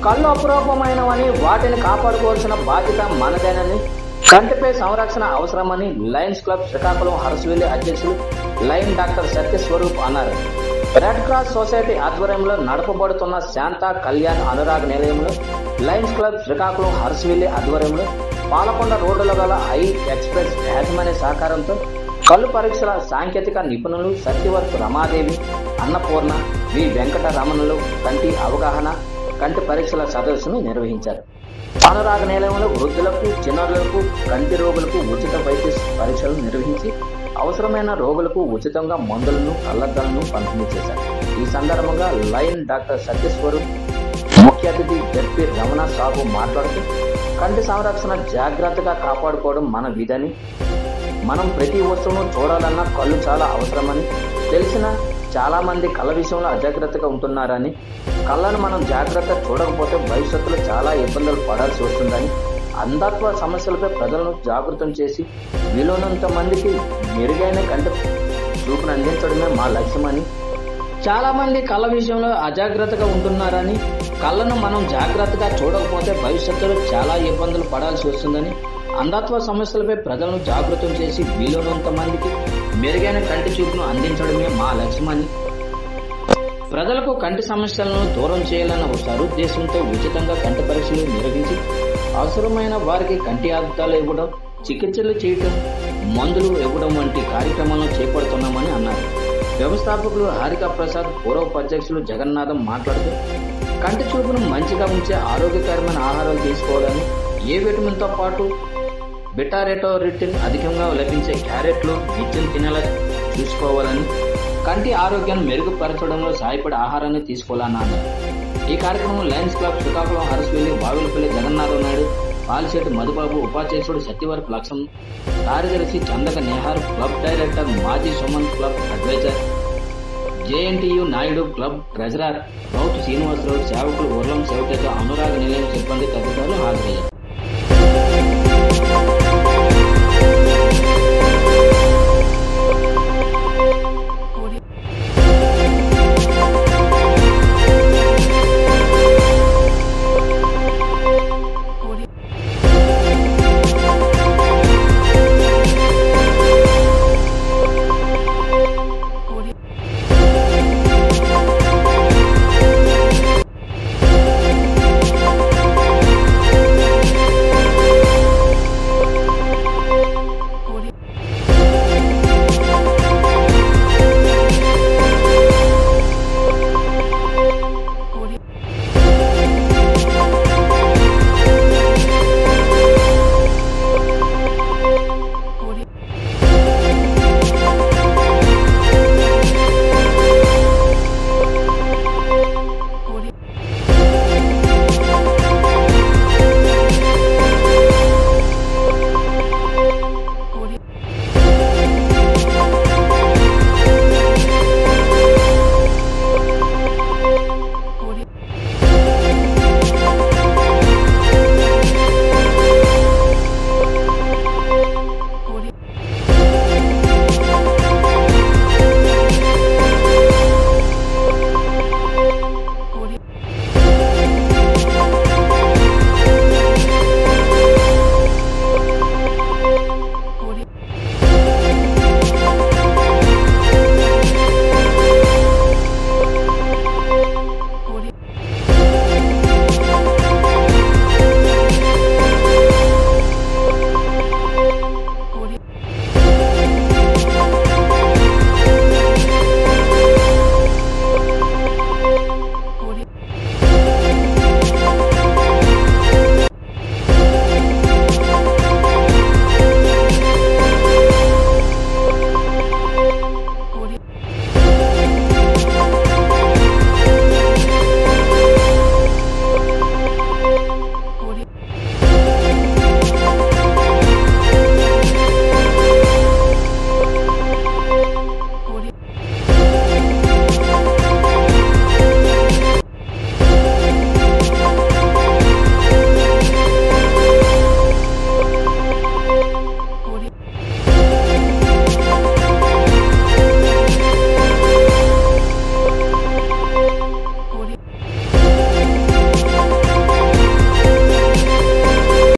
కళ్ళు అపురూపమైనవని వాటిని కాపాడుకోవాల్సిన బాధ్యత మనదేనని, కంటిపై సంరక్షణ అవసరమని లయన్స్ క్లబ్ శ్రీకాకుళం హరసవెల్లి అధ్యక్షులు లయన్ డాక్టర్ సత్యస్వరూప్ అన్నారు. రెడ్ క్రాస్ సొసైటీ ఆధ్వర్యంలో నడపబడుతున్న శాంత కళ్యాణ్ అనురాగ్ నిలయంలో లయన్స్ క్లబ్ శ్రీకాకుళం హరసవెల్లి ఆధ్వర్యంలో పాలకొండ రోడ్డులో గల ఐ ఎక్స్ప్రెస్ యాజమాన్య సహకారంతో కళ్ళు పరీక్షల సాంకేతిక నిపుణులు సత్యవర్క్ రమాదేవి, అన్నపూర్ణ, వి వెంకటరమణులు కంటి అవగాహన, కంటి పరీక్షల సదస్సును నిర్వహించారు. అనురాగ్ నిలయంలో వృద్ధులకు, చిన్నారులకు, కంటి రోగులకు ఉచిత వైద్య పరీక్షలు నిర్వహించి అవసరమైన రోగులకు ఉచితంగా మందులను, కళ్లద్దాలను పంపిణీ చేశారు. ఈ సందర్భంగా లయన్ డాక్టర్ సత్యస్వరూప్ ముఖ్య అతిథి జడ్పీ రమణ సాబు మాట్లాడుతూ కంటి సంరక్షణ జాగ్రత్తగా కాపాడుకోవడం మన విధని, మనం ప్రతి వస్తువును చూడాలన్నా కళ్ళు చాలా అవసరమని తెలిసిన చాలా మంది కళ్ళ విషయంలో అజాగ్రత్తగా ఉంటున్నారని, కళ్ళను మనం జాగ్రత్త చూడకపోతే భవిష్యత్తులో చాలా ఇబ్బందులు పడాల్సి వస్తుందని, అంధత్వ సమస్యలపై ప్రజలను జాగృతం చేసి వీలున్నంత మందికి మెరుగైన కంటి చూపును అందించడమే మా లక్ష్యమని, చాలా మంది కళ్ళ విషయంలో అజాగ్రత్తగా ఉంటున్నారని, కళ్ళను మనం జాగ్రత్తగా చూడకపోతే భవిష్యత్తులో చాలా ఇబ్బందులు పడాల్సి వస్తుందని, అంధత్వ సమస్యలపై ప్రజలను జాగృతం చేసి వీలున్నంత మందికి మెరుగైన కంటి చూపును అందించడమే మా లక్ష్యమని, ప్రజలకు కంటి సమస్యలను దూరం చేయాలన్న సదుద్దేశంతో ఉచితంగా కంటి పరీక్షలు నిర్వహించి అవసరమైన వారికి కంటి అద్దాలు ఇవ్వడం, చికిత్సలు చేయటం, మందులు ఇవ్వడం వంటి కార్యక్రమాలను చేపడుతున్నామని అన్నారు. వ్యవస్థాపకులు హారిక ప్రసాద్, పూర్వోపాధ్యక్షులు జగన్నాథం మాట్లాడుతూ కంటి చూపును మంచిగా ఉంచే ఆరోగ్యకరమైన ఆహారాలు తీసుకోవాలని, ఏ విటమిన్తో పాటు బెటారెటోరిటిన్ అధికంగా లభించే క్యారెట్లు నిత్యం తినేలా చూసుకోవాలని, కంటి ఆరోగ్యాన్ని మెరుగుపరచడంలో సహాయపడే ఆహారాన్ని తీసుకోవాలని అన్నారు. ఈ కార్యక్రమంలో లయన్స్ క్లబ్ శ్రీకాకుళం హరసవెల్లి, వావిలపల్లి జగన్నాథం నాయుడు, పాలిశెట్టి మధుబాబు, ఉపాధ్యక్షుడు సత్యవర్క్ లక్ష్మణ్, కార్యదర్శి చందక నెహార్, క్లబ్ డైరెక్టర్ మాజీ Suman, club adviser JNTU Naidu, club treasurer Rautu Srinivasarao, సేవకులు ఉర్లం శివతేజ, అనురాగ్ నిలయం సిబ్బంది తదితరులు హాజరయ్యారు.